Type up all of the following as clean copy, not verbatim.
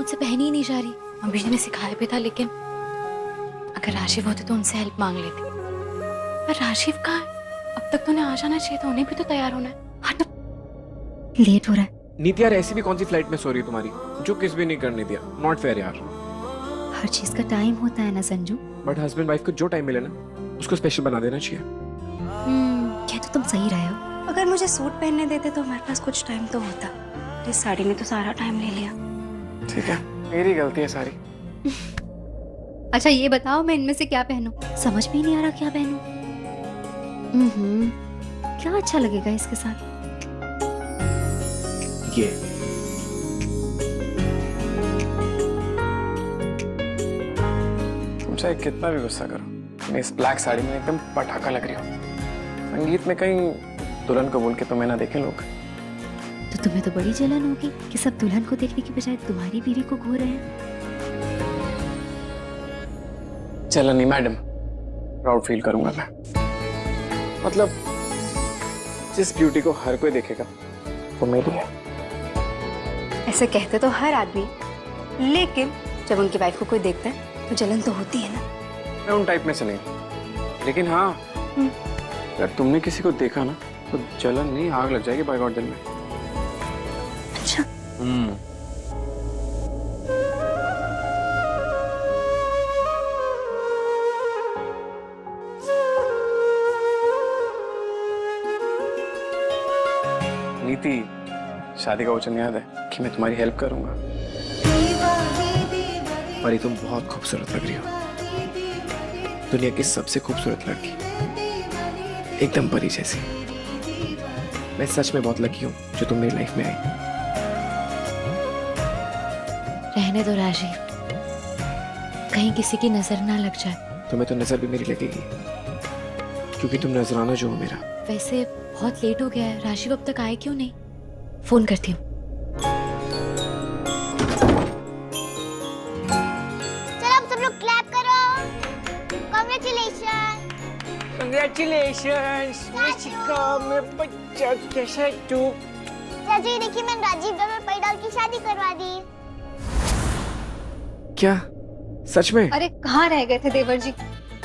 मुझसे पहनी ही नहीं जा रही। मम्मी जी ने सिखाया भी था, लेकिन अगर राशिव होते तो उनसे हेल्प मांग लेती। पर राशिव कहाँ है? अब तक तो उन्हें आ जाना चाहिए था, उन्हें भी तो तैयार होना है। हाँ तो लेट हो रहा है। नीति यार, ऐसी भी कौन सी फ्लाइट में सो रही है तुम्हारी, जो किस भी नहीं करने दिया। नॉट फेयर यार। हर चीज का टाइम होता है ना संजू। बट हस्बैंड वाइफ को जो टाइम मिले ना, उसको स्पेशल बना देना चाहिए। कह तो तुम सही रहे हो। अगर मुझे सूट पहनने देते तो हमारे पास कुछ टाइम तो होता। इस साड़ी ने तो सारा टाइम ले लिया। ठीक है, मेरी गलती है सारी। अच्छा ये बताओ, मैं इनमें से क्या पहनूं? समझ में ही नहीं आ रहा क्या पहनूं। क्या अच्छा लगेगा इसके साथ? ये तुम चाहे कितना भी गुस्सा करो, मैं इस ब्लैक साड़ी में एकदम पटाखा लग रही हूँ। संगीत में कहीं दुल्हन को बोल के तो मैं ना देखे लोग। तो तुम्हें तो बड़ी जलन होगी कि सब दुल्हन को देखने की बजाय तुम्हारी बीवी को घूर रहे हैं। जलन नहीं मैडम, प्राउड फील करूंगा मैं। मतलब जिस ब्यूटी को हर कोई देखेगा वो मेरी है। ऐसे कहते तो हर आदमी, लेकिन जब उनकी वाइफ को कोई देखता है तो जलन तो होती है ना। मैं उन टाइप में से नहीं, लेकिन हाँ अगर तुमने किसी को देखा ना तो जलन नहीं, आग लग जाएगी बाय गॉड दिल में। अच्छा। नीति, शादी का वचन याद है कि मैं तुम्हारी हेल्प करूंगा। परी तुम बहुत खूबसूरत लग रही हो, दुनिया की सबसे खूबसूरत लड़की, एकदम परी जैसी। मैं सच में बहुत लकी हूँ जो तुम मेरी लाइफ में आई। रहने दो राजीव, कहीं किसी की नजर ना लग जाए। तुम्हें तो नजर भी मेरी लगेगी, क्योंकि तुम नजराना जो हो मेरा। वैसे बहुत लेट हो गया है, राजीव अब तक आए क्यों नहीं? फोन करती हूँ। चलो अब सब लोग क्लैप करो। कांग्रेचुलेशन। Congratulations, Mishika, मेरा बच्चा कैसा है तू? चाची देखिए, मैंने राजीव डबल पैडाल की शादी करवा दी। क्या सच में? अरे कहाँ रह गए थे देवर जी?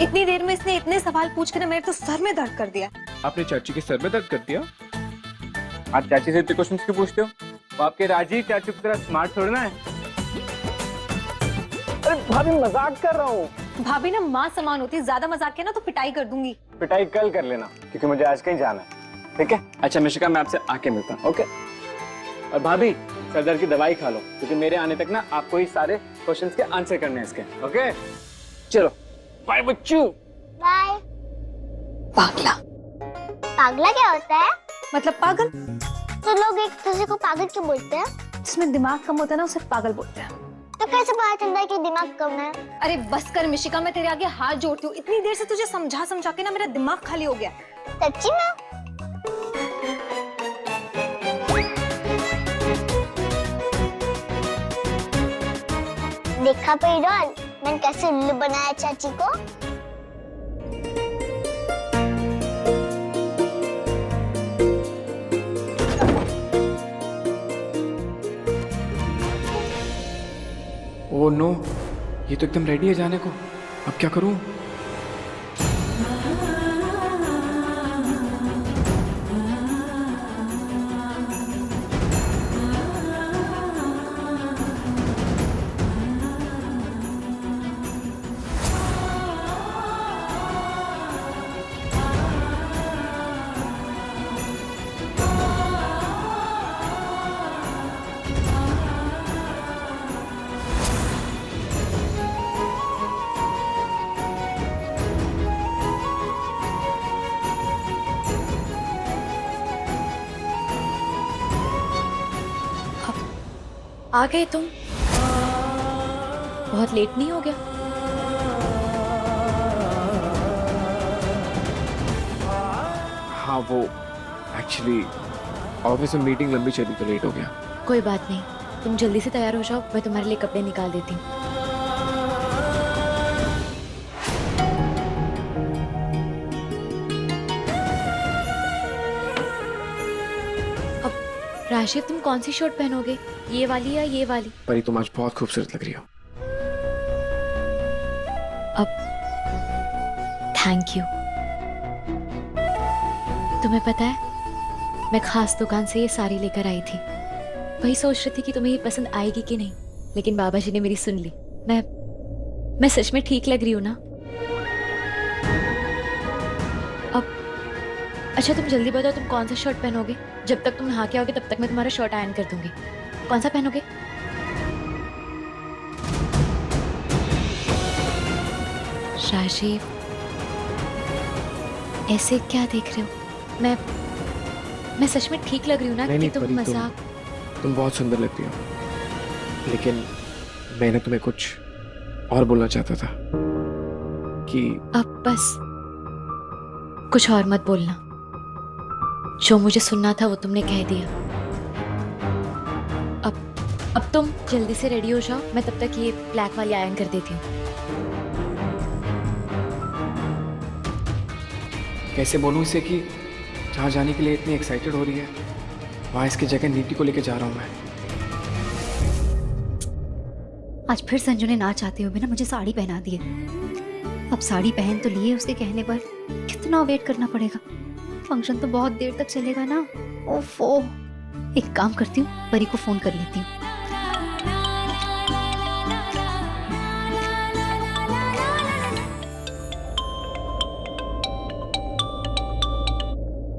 इतनी देर में इसने इतने सवाल पूछ कर मेरे तो सर में दर्द कर दिया। आपने चाची के सर में दर्द कर दिया? आप चाची से इतने क्वेश्चंस क्यों पूछते हो? वो आपके राजीव चाचू की तरह स्मार्ट थोड़ा है। अरे भाभी मजाक कर रहा हूँ। भाभी ना माँ समान होती, ज्यादा मजाक किया ना तो पिटाई कर दूंगी। पिटाई कल कर लेना, क्योंकि मुझे आज कहीं जाना है। ठीक है? अच्छा मिशिका, मैं आपसे आके मिलता हूँ। ओके? और भाभी सरदर्द की दवाई खा लो, क्योंकि मेरे आने तक ना आपको ही सारे क्वेश्चंस के आंसर करने हैं इसके। ओके? चलो बाय बच्चू। बाय। पागला पागला क्या होता है? मतलब पागल। तो लोग एक दूसरे को पागल क्यों बोलते हैं? जिसमें दिमाग कम होता है ना उसे पागल बोलते हैं। तो कैसे पता चलता है कि दिमाग कम है? अरे बस कर मिशिका, मैं तेरे आगे हाथ जोड़ती हूँ। इतनी देर से तुझे समझा समझा के ना मेरा दिमाग खाली हो गया। सच्ची में? देखा पैडल, मैंने कैसे उल्लू बनाया चाची को। ओह नो, ये तो एकदम रेडी है जाने को। अब क्या करूं? आ गए तुम? बहुत लेट नहीं हो गया? हाँ वो एक्चुअली ऑफिस में मीटिंग लंबी चली तो लेट हो गया। कोई बात नहीं, तुम जल्दी से तैयार हो जाओ, मैं तुम्हारे लिए कपड़े निकाल देती हूँ। अब राशिद, तुम कौन सी शर्ट पहनोगे? ये वाली या ये वाली? परी तुम आज बहुत खूबसूरत लग रही हो। अब थैंक यू। तुम्हें पता है मैं खास दुकान से ये साड़ी लेकर आई थी। वही सोच रही थी कि तुम्हें ये पसंद आएगी कि नहीं, लेकिन बाबा जी ने मेरी सुन ली। मैं सच में ठीक लग रही हूँ ना? अब अच्छा तुम जल्दी बताओ, तुम कौन सा शर्ट पहनोगे? जब तक तुम नहा के आओगे तब तक मैं तुम्हारा शर्ट आयरन कर दूंगी। कौन सा पहनोगे? राजीव, ऐसे क्या देख रहे हो? मैं सच में ठीक लग रही हूँ ना? कि तुम परी, मजाक? तुम बहुत सुंदर लगती हो, लेकिन मैंने तुम्हें कुछ और बोलना चाहता था कि अब बस कुछ और मत बोलना। जो मुझे सुनना था वो तुमने कह दिया। अब तुम जल्दी से रेडी हो जाओ, मैं तब तक ये ब्लैक वाली आयरन कर देती हूँ। कैसे बोलूं इसे कि जहाँ जाने के लिए इतनी एक्साइटेड हो रही है, वहाँ इसकी जगह नीति को लेकर जा रहा हूँ मैं। आज फिर संजू ने ना चाहते हुए ना मुझे साड़ी पहना दी है। अब साड़ी पहन तो लिए, उसके कहने पर कितना वेट करना पड़ेगा? फंक्शन तो बहुत देर तक चलेगा ना। ओफो, एक काम करती हूँ, परी को फोन कर लेती हूँ।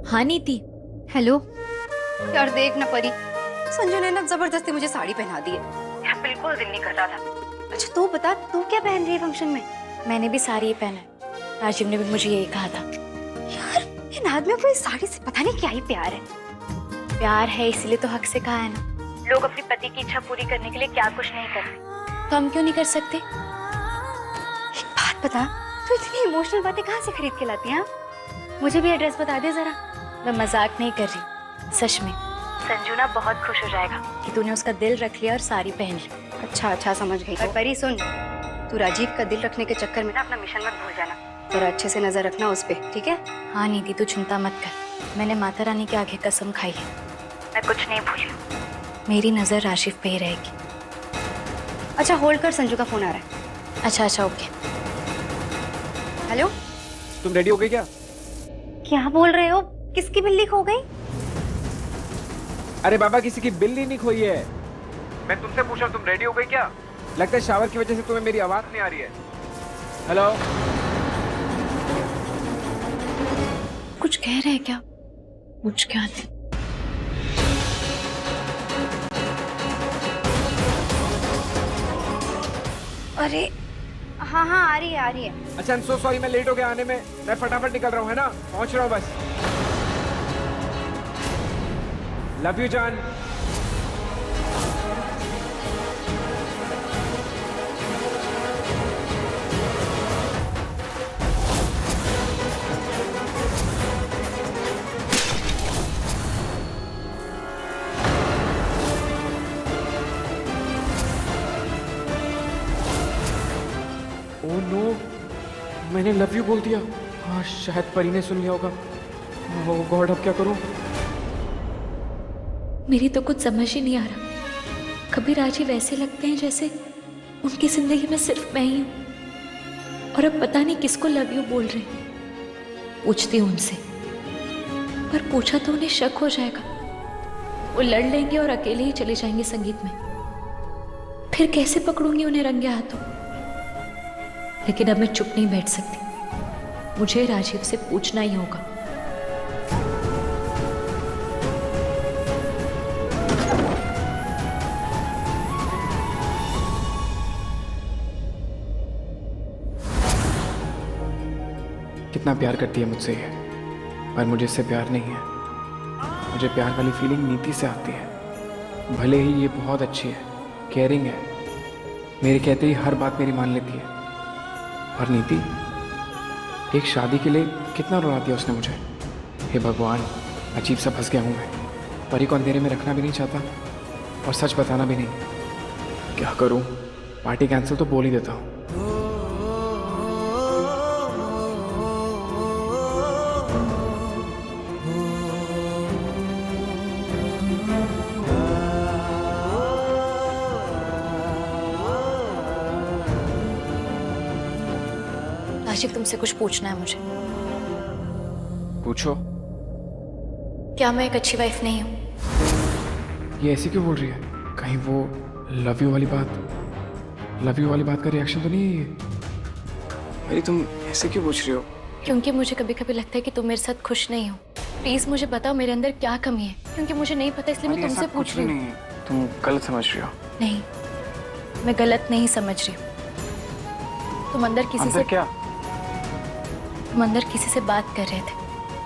हाँ नीति। हेलो यार, देख ना परी, संजू ने ना जबरदस्ती मुझे साड़ी पहना दी है। मेरा बिल्कुल दिल नहीं कर रहा था। अच्छा तू बता, तू क्या पहन रही है फंक्शन में? मैंने भी साड़ी ही पहना है, राजीव ने भी मुझे यही कहा था। यार इन आदमियों को इस साड़ी से पता नहीं क्या ही प्यार है। प्यार है इसीलिए तो हक से कहा है ना। लोग अपनी पति की इच्छा पूरी करने के लिए क्या कुछ नहीं करते, तो हम क्यों नहीं कर सकते? एक बात बता, तू इतनी इमोशनल बातें कहाँ से खरीद के लाती है? मुझे भी एड्रेस बता दे जरा। मैं मजाक नहीं कर रही, सच में। संजू ना बहुत खुश हो जाएगा कि तूने उसका दिल रख लिया और साड़ी पहन ली। अच्छा समझ गई। और परी सुन, तू राजीव का दिल रखने के चक्कर में ना अपना मिशन मत भूल जाना। जरा अच्छे से नजर रखना उस पे, ठीक है? हाँ नीति, तू चिंता मत कर। मैंने माता रानी के आगे कसम खाई है, मैं कुछ नहीं भूली। मेरी नजर राशिफ पे ही रहेगी। अच्छा होल्ड कर, संजू का फोन आ रहा है। अच्छा ओके। हेलो, तुम रेडी हो गई क्या? क्या बोल रहे हो? किसकी बिल्ली खो गई? अरे बाबा, किसी की बिल्ली नहीं खोई है। मैं तुमसे पूछा, तुम रेडी हो गई क्या? लगता है शावर की वजह से तुम्हें मेरी आवाज नहीं आ रही है। हेलो, कुछ कह रहे हैं क्या? कुछ क्या नहीं। अरे हाँ आ रही है। अच्छा, आई एम सो सॉरी, मैं लेट हो गया आने में। मैं फटाफट निकल रहा हूँ, है ना? पहुंच रहा हूँ बस। लव यू जान। ओह नो, मैंने लव यू बोल दिया। हाँ, शायद परी ने सुन लिया होगा। ओह गॉड, अब क्या करूं? मेरी तो कुछ समझ ही नहीं आ रहा। कभी राजीव ऐसे लगते हैं जैसे उनकी जिंदगी में सिर्फ मैं ही हूं, और अब पता नहीं किसको लव यू बोल रहे हैं। पूछती हूँ उनसे, पर पूछा तो उन्हें शक हो जाएगा। वो लड़ लेंगे और अकेले ही चले जाएंगे संगीत में। फिर कैसे पकड़ूंगी उन्हें रंगे हाथों? लेकिन अब मैं चुप नहीं बैठ सकती, मुझे राजीव से पूछना ही होगा। कितना प्यार करती है मुझसे ये, पर मुझे इससे प्यार नहीं है। मुझे प्यार वाली फीलिंग नीति से आती है। भले ही ये बहुत अच्छी है, केयरिंग है, मेरे कहते ही हर बात मेरी मान लेती है, और नीति एक शादी के लिए कितना रुला दिया उसने मुझे। हे भगवान, अजीब सा फंस गया हूँ मैं। परी को अंधेरे में रखना भी नहीं चाहता और सच बताना भी नहीं। क्या करूँ? पार्टी कैंसिल तो बोल ही देता हूँ। राशिद, तुमसे कुछ पूछना है मुझे। पूछो। क्या मैं एक अच्छी वाइफ नहीं हूँ? ये ऐसी क्यों बोल रही है? कहीं वो लव यू वाली बात का रिएक्शन तो नहीं है ये? अरे तुम ऐसे क्यों पूछ रही हो? क्योंकि मुझे कभी कभी लगता है कि तुम मेरे साथ खुश नहीं हो। प्लीज मुझे बताओ मेरे अंदर क्या कमी है, क्योंकि मुझे नहीं पता, इसलिए मैं तुमसे पूछ रही हूँ। तुम गलत समझ रही हो। नहीं, मैं गलत नहीं समझ रही हूँ। तुम अंदर क्या? तुम अंदर किसी से बात कर रहे थे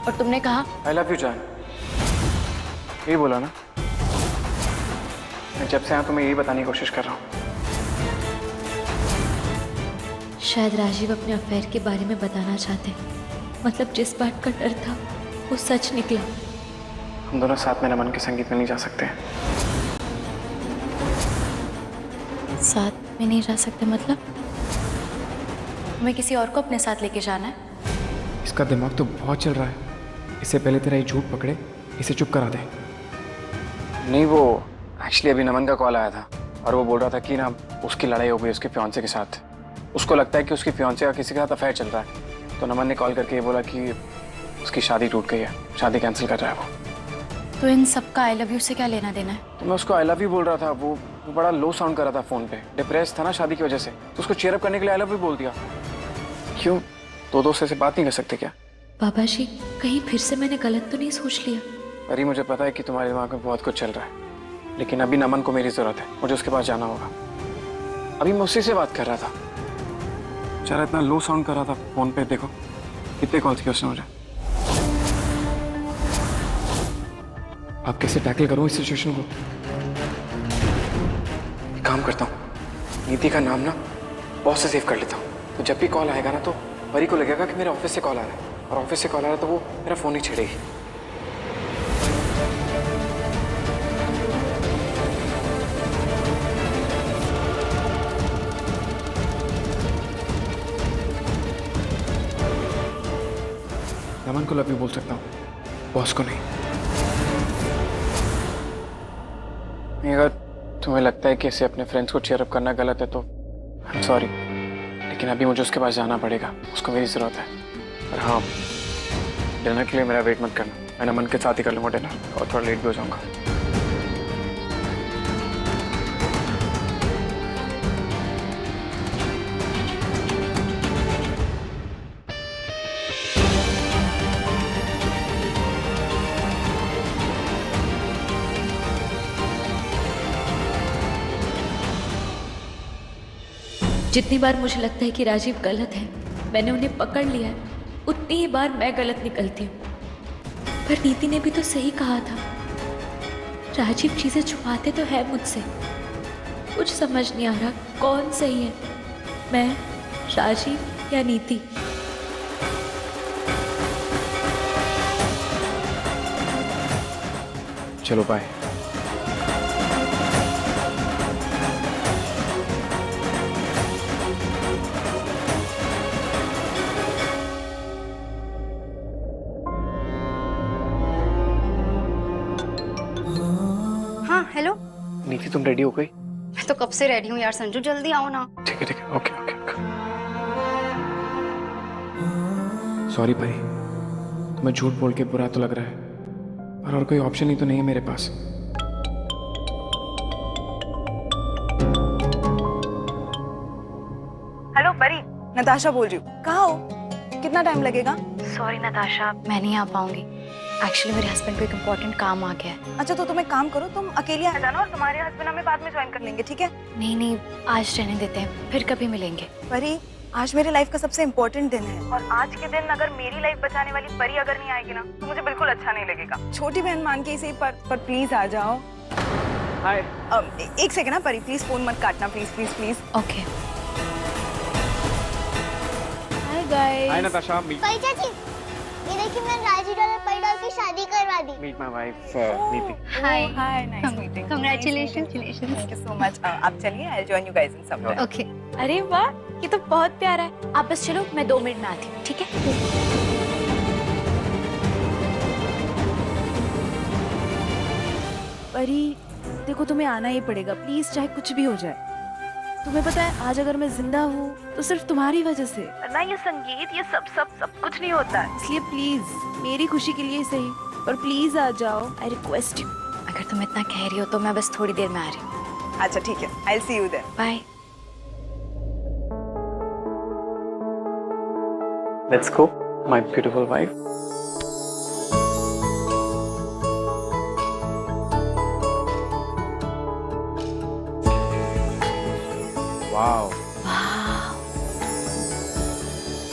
और तुमने कहा आई लव यू जान। यही बोला ना? मैं जब से आया तो मैं यही बताने की कोशिश कर रहा हूँ। शायद राजीव अपने अफेयर के बारे में बताना चाहते हैं। मतलब जिस बात का डर था वो सच निकला। हम दोनों साथ में नमन के संगीत में नहीं जा सकते। साथ में नहीं जा सकते मतलब? हमें किसी और को अपने साथ लेके जाना है? इसका दिमाग तो बहुत चल रहा है। इससे पहले तेरा ये झूठ पकड़े, इसे चुप करा दे। नहीं, वो एक्चुअली अभी नमन का कॉल आया था और वो बोल रहा था कि ना उसकी लड़ाई हो गई उसके फियांसे के साथ। उसको लगता है कि उसकी फियांसे का किसी के साथ अफेयर चल रहा है। तो नमन ने कॉल करके ये बोला कि उसकी शादी टूट गई है, शादी कैंसिल कर रहा है वो। तो इन सब का आई लव यू से क्या लेना देना है? तो मैं उसको आई लव यू बोल रहा था। वो बड़ा लो साउंड कर रहा था फ़ोन पे, डिप्रेस था ना शादी की वजह से, तो उसको चीयर अप करने के लिए आई लव यू बोल दिया। क्यों, दो दोस्त से बात नहीं कर सकते क्या? बाबा जी, कहीं फिर से मैंने गलत तो नहीं सोच लिया? अरे मुझे पता है कि तुम्हारे दिमाग में बहुत कुछ चल रहा है, लेकिन अभी नमन को मेरी ज़रूरत है। मुझे उसके पास जाना होगा। अभी मैं उसी से बात कर रहा था। चला इतना लो साउंड कर रहा था फ़ोन पे, देखो कितने कॉल किए उसने मुझे। अब कैसे टैकल करूं इस सिचुएशन को? एक काम करता हूँ, नीति का नाम ना बॉस से सेव कर लेता हूँ। तो जब भी कॉल आएगा ना तो परी को लगेगा कि मेरे ऑफिस से कॉल आ रहा है, और ऑफिस से कॉल आ रहा है तो वो मेरा फ़ोन ही छेड़ेगी। नमन को लव यू बोल सकता हूँ, बॉस को नहीं। अगर तुम्हें लगता है कि इसे अपने फ्रेंड्स को चीयर अप करना गलत है तो आई एम सॉरी, लेकिन अभी मुझे उसके पास जाना पड़ेगा। उसको मेरी ज़रूरत है। और हाँ, डिनर के लिए मेरा वेट मत करना, मैं नमन के साथ ही कर लूँगा डिनर, और थोड़ा लेट भी हो जाऊँगा। जितनी बार मुझे लगता है कि राजीव गलत है, मैंने उन्हें पकड़ लिया है, उतनी ही बार मैं गलत निकलती हूँ। पर नीति ने भी तो सही कहा था, राजीव चीजें छुपाते तो है मुझसे। कुछ समझ नहीं आ रहा कौन सही है, मैं, राजीव या नीति। चलो बाय। हाँ हेलो। नीति तुम रेडी हो गई? मैं तो कब से रेडी हूँ यार संजू, जल्दी आओ ना। ठीक है, ओके ओके। सॉरी परी, तुम्हें झूठ बोल के बुरा तो लग रहा है, और कोई ऑप्शन ही तो नहीं है मेरे पास। हेलो परी, नताशा बोल रही हूँ। कहाँ हो? कितना टाइम लगेगा? सॉरी नताशा, मैं नहीं आ पाऊंगी। एक्चुअली मेरे हस्बैंड को एक इम्पोर्टेंट काम आ गया है। अच्छा तो तुम एक काम करो, तुम अकेले आ जाना और तुम्हारे हस्बैंड हमें बाद में ज्वाइन कर लेंगे, ठीक है? नहीं, आज रहने देते हैं, फिर कभी मिलेंगे। परी, आज मेरे लाइफ का सबसे इम्पोर्टेंट दिन है, और आज के दिन अगर मेरी लाइफ बचाने वाली परी अगर नहीं आएगी ना तो मुझे बिल्कुल अच्छा नहीं लगेगा। छोटी बहन मान के इसे पर प्लीज आ जाओ। हाय। एक सेकंड ना परी, प्लीज फोन मत काटना, please please please. Okay. Hi guys. Hi Natasha, Pari चाची, ये देखिए मैंने राजीव और परी डाल की शादी करवा दी। Meet my wife Niti. Hi hi, nice meeting. Congratulations. Thank you so much. आप चलिए, I will join you guys in some time. Okay. अरे वाह, ये तो बहुत प्यारा है। आप बस चलो, मैं 2 मिनट में आती हूँ, ठीक है? परी देखो, तुम्हें आना ही पड़ेगा प्लीज, चाहे कुछ भी हो जाए। तुम्हें पता है आज अगर मैं जिंदा हूँ तो सिर्फ तुम्हारी वजह से। ना ये संगीत ये सब कुछ नहीं होता है, इसलिए प्लीज मेरी खुशी के लिए सही पर प्लीज आ जाओ, आई रिक्वेस्ट यू। अगर तुम इतना कह रही हो तो मैं बस थोड़ी देर में आ रही हूँ। अच्छा ठीक है, I see you there. Bye. Let's go my beautiful wife. Wow,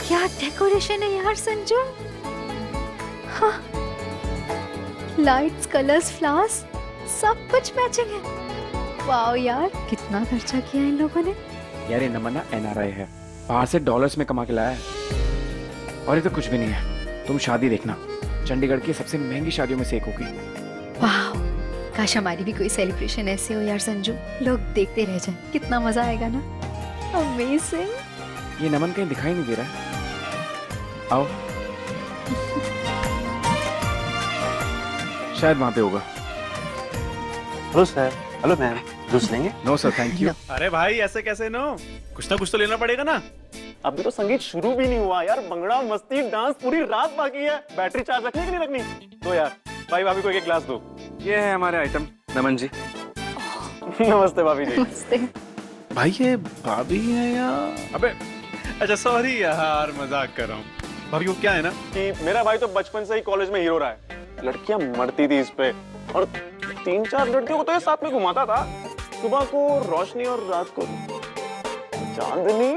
क्या डेकोरेशन है यार संजू। हाँ, लाइट्स, कलर्स, फ्लावर्स सब कुछ मैचिंग है। वाओ यार, कितना खर्चा किया इन लोगों ने। यार ये नमन ना NRI है, बाहर से डॉलर्स में कमा के लाया है। और ये तो कुछ भी नहीं है, तुम शादी देखना, चंडीगढ़ की सबसे महंगी शादियों में से एक होगी। वाह, काश हमारी भी कोई सेलिब्रेशन ऐसे हो यार संजू, लोग देखते रह जाएं, कितना मजा आएगा ना। अमेजिंग। ये नमन कहीं दिखाई नहीं दे रहा है। आओ, शायद वहां पे होगा। Hello sir. Hello ma'am, juice लेंगे? No sir, thank you. अरे भाई ऐसे कैसे नो, कुछ ना कुछ तो लेना पड़ेगा ना। अभी तो संगीत शुरू भी नहीं हुआ यार, भंगड़ा मस्ती डांस पूरी रात बाकी है। बैटरी चार्ज रखनी कि नहीं रखनी? दो यार, भाई भाभी को एक ग्लास दो। ये है हमारे आइटम। नमन जी। नमस्ते भाभी जी। नमस्ते। भाई ये भाभी है या अबे अच्छा सॉरी यार, मजाक कर रहा हूँ। भाभी को क्या है ना कि मेरा भाई तो बचपन से ही कॉलेज में हीरो रहा है, लड़कियां मरती थी इस पे, और 3-4 लड़कियों को तो ये साथ में घुमाता था, सुबह को रोशनी और रात को चांदनी।